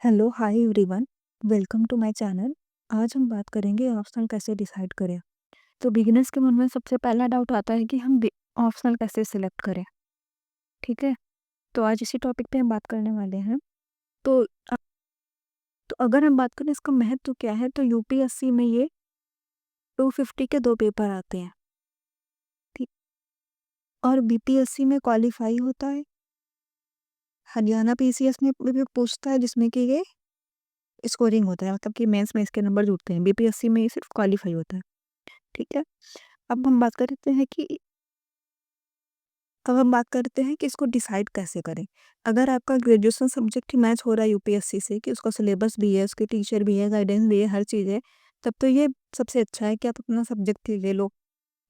Hello, hi everyone, welcome to my channel. आज हम बात करेंगे ऑप्शनल कैसे डिसाइड करें। तो बिगिनर्स के मन में सबसे पहला डाउट आता है कि हम ऑप्शनल कैसे सिलेक्ट करें। ठीक है, तो आज इसी टॉपिक पे हम बात करने वाले हैं। तो अ, तो अगर हम बात करें इसका महत्व क्या है, तो यूपीएससी में ये 250 के 2 पेपर आते हैं। ठीक, और बीपीएससी में क्वालिफाई होता है। हरियाणा पीसीएस में भी पूछता है, जिसमें कि ये स्कोरिंग होता है, मतलब कि मेंस में इसके नंबर जुड़ते हैं। बीपीएससी में ये सिर्फ क्वालिफाई होता है। ठीक है, अब हम बात करते हैं कि इसको डिसाइड कैसे करें। अगर आपका ग्रेजुएशन सब्जेक्ट ही मैच हो रहा है यूपीएससी से, कि उसका सिलेबस भी है, उसके टीचर भी है, गाइडेंस भी है, हर चीज़ है, तब तो ये सबसे अच्छा है कि आप अपना सब्जेक्ट ही ले लो।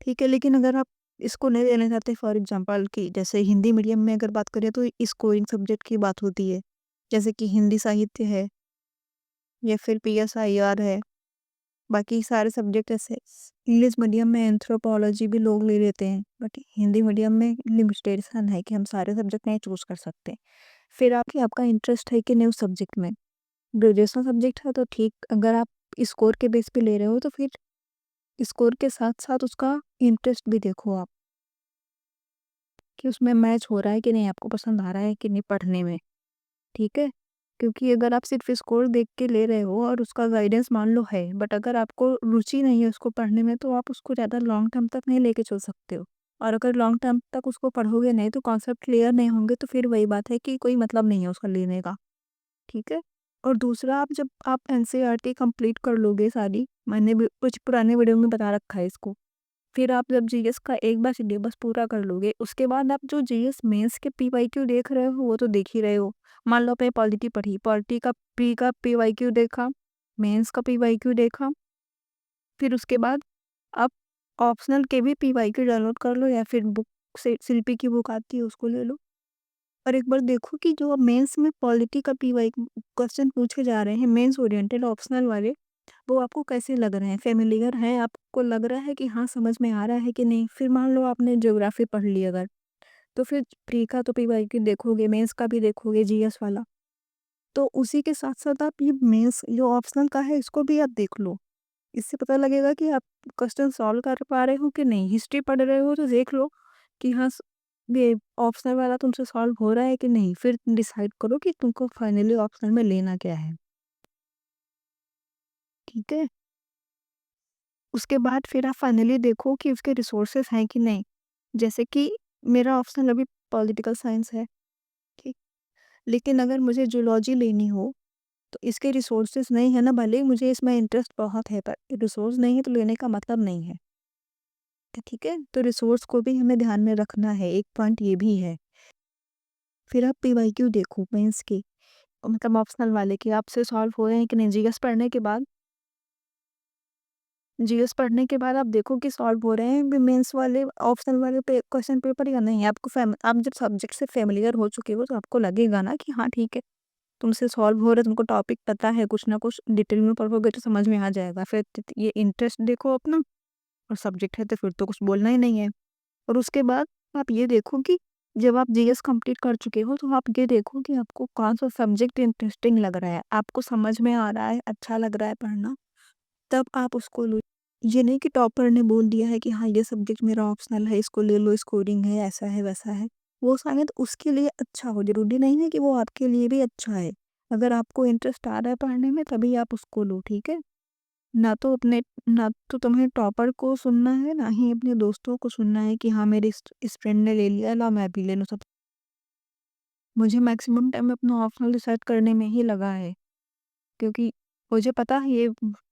ठीक है, लेकिन अगर आप इसको नहीं लेना चाहते, फॉर एग्जांपल कि जैसे हिंदी मीडियम में अगर बात करें तो स्कोरिंग सब्जेक्ट की बात होती है, जैसे कि हिंदी साहित्य है या फिर पीएसआईआर है। बाकी सारे सब्जेक्ट ऐसे इंग्लिश मीडियम में एंथ्रोपोलॉजी भी लोग ले लेते हैं, बट हिंदी मीडियम में लिमिटेशन है कि हम सारे सब्जेक्ट नहीं चूज कर सकते। फिर आपका इंटरेस्ट है कि नहीं उस सब्जेक्ट में। ग्रेजुएशन सब्जेक्ट है तो ठीक, अगर आप स्कोर के बेस पे ले रहे हो तो फिर स्कोर के साथ साथ उसका इंटरेस्ट भी देखो आप, कि उसमें मैच हो रहा है कि नहीं, आपको पसंद आ रहा है कि नहीं पढ़ने में। ठीक है, क्योंकि अगर आप सिर्फ स्कोर देख के ले रहे हो और उसका गाइडेंस मान लो है, बट अगर आपको रुचि नहीं है उसको पढ़ने में, तो आप उसको ज़्यादा लॉन्ग टर्म तक नहीं लेके चल सकते हो। और अगर लॉन्ग टर्म तक उसको पढ़ोगे नहीं, तो कॉन्सेप्ट क्लियर नहीं होंगे, तो फिर वही बात है कि कोई मतलब नहीं है उसका लेने का। ठीक है, और दूसरा, आप जब आप एनसीईआरटी कंप्लीट कर लोगे सारी, मैंने भी कुछ पुराने वीडियो में बता रखा है इसको, फिर आप जब जीएस का एक बार सिलेबस पूरा कर लोगे, उसके बाद आप जो जीएस मेंस के पीवाईक्यू देख रहे हो वो तो देख ही रहे हो। मान लो आपने पॉलिटी पढ़ी, पॉलिटी का पीवाईक्यू देखा, मेंस का पीवाईक्यू देखा, फिर उसके बाद आप ऑप्शनल के भी पीवाईक्यू डाउनलोड कर लो, या फिर बुक से शिल्पी की बुक आती है उसको ले लो, और एक बार देखो कि जो मेंस में पॉलिटी का पीवाई क्वेश्चन पूछे जा रहे हैं, मेंस ओरिएंटेड ऑप्शनल वाले, वो आपको कैसे लग रहे हैं, फ़ैमिलियर है, आपको लग रहा है कि हाँ, समझ में आ रहा है कि नहीं। फिर मान लो आपने ज्योग्राफ़ी पढ़ ली अगर, तो फिर प्री का तो पीवाईक्यू देखोगे, मेंस का भी देखोगे, जीएस वाला। तो उसी के साथ-साथ आप ये मेंस जो ऑप्शनल का है, इसको भी आप देख लो। इससे पता लगेगा कि आप क्वेश्चन सॉल्व कर पा रहे हो कि नहीं। हिस्ट्री पढ़ रहे हो तो देख लो कि हाँ, ये ऑप्शनल वाला तुमसे सॉल्व हो रहा है कि नहीं। फिर डिसाइड करो कि तुमको फाइनली ऑप्शनल में लेना क्या है। ठीक है? उसके बाद फिर आप फाइनली देखो कि उसके रिसोर्सेज हैं कि नहीं। जैसे कि मेरा ऑप्शनल अभी पॉलिटिकल साइंस है, ठीक? लेकिन अगर मुझे जूलॉजी लेनी हो, तो इसके रिसोर्सेज नहीं है ना, भले ही मुझे इसमें इंटरेस्ट बहुत है, पर रिसोर्स नहीं है तो लेने का मतलब नहीं है। ठीक है? तो रिसोर्स को भी हमें ध्यान में रखना है, एक पॉइंट ये भी है। फिर आप पीवाईक्यू देखो मेंस के, मतलब ऑप्शनल वाले, कि आपसे सॉल्व हो रहे हैं कि नहीं। जीएस पढ़ने के बाद आप देखो कि सॉल्व हो रहे हैं भी मेंस वाले ऑप्शनल वाले पे क्वेश्चन पेपर या नहीं। आप जब सब्जेक्ट से फेमिलियर हो चुके हो, तो आपको लगेगा ना कि हाँ, ठीक है, तुमसे सॉल्व हो रहा है, तुमको टॉपिक पता है, कुछ ना कुछ डिटेल में पढ़ोगे तो समझ में आ जाएगा। फिर ये इंटरेस्ट देखो अपना, और सब्जेक्ट है तो फिर तो कुछ बोलना ही नहीं है। और उसके बाद आप ये देखो कि जब आप जीएस कंप्लीट कर चुके हो, तो आप ये देखो कि आपको कौन-सा सब्जेक्ट इंटरेस्टिंग लग रहा है, आपको समझ में आ रहा है, अच्छा लग रहा है पढ़ना, तब आप उसको लो। ये नहीं कि टॉपर ने बोल दिया है कि हाँ, ये सब्जेक्ट मेरा ऑप्शनल है, इसको ले लो, स्कोरिंग है, ऐसा है, वैसा है। वो शायद उसके लिए अच्छा हो, ज़रूरी नहीं है कि वो आपके लिए भी अच्छा है। अगर आपको इंटरेस्ट आ रहा है पढ़ने में, तभी आप उसको लो, ठीक है? ना तो तुम्हें टॉपर को सुनना है, ना ही अपने दोस्तों को सुनना है कि हाँ, मेरे इस फ्रेंड ने ले लिया, लाओ मैं भी ले लूँ। सब मुझे मैक्सिमम टाइम अपना ऑप्शनल डिसाइड करने में ही लगा है, क्योंकि मुझे पता है ये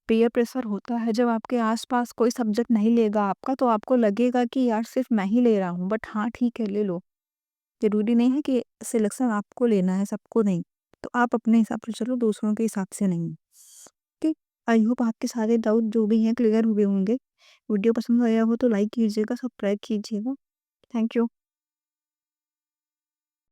पीयर प्रेशर होता है। जब आपके आस-पास कोई सब्जेक्ट नहीं लेगा आपका, तो आपको लगेगा कि यार सिर्फ़ मैं ही ले रहा हूँ, बट हाँ, ठीक है, ले लो। ज़रूरी नहीं है कि सिलेक्शन आपको लेना है, सबको नहीं। तो आप अपने हिसाब से चलो, दूसरों के हिसाब से नहीं। ओके, आई होप आपके सारे डाउट जो भी हैं क्लियर हुए होंगे। वीडियो पसंद आया हो तो लाइक कीजिएगा, सब्सक्राइब कीजिएगा। Thank you.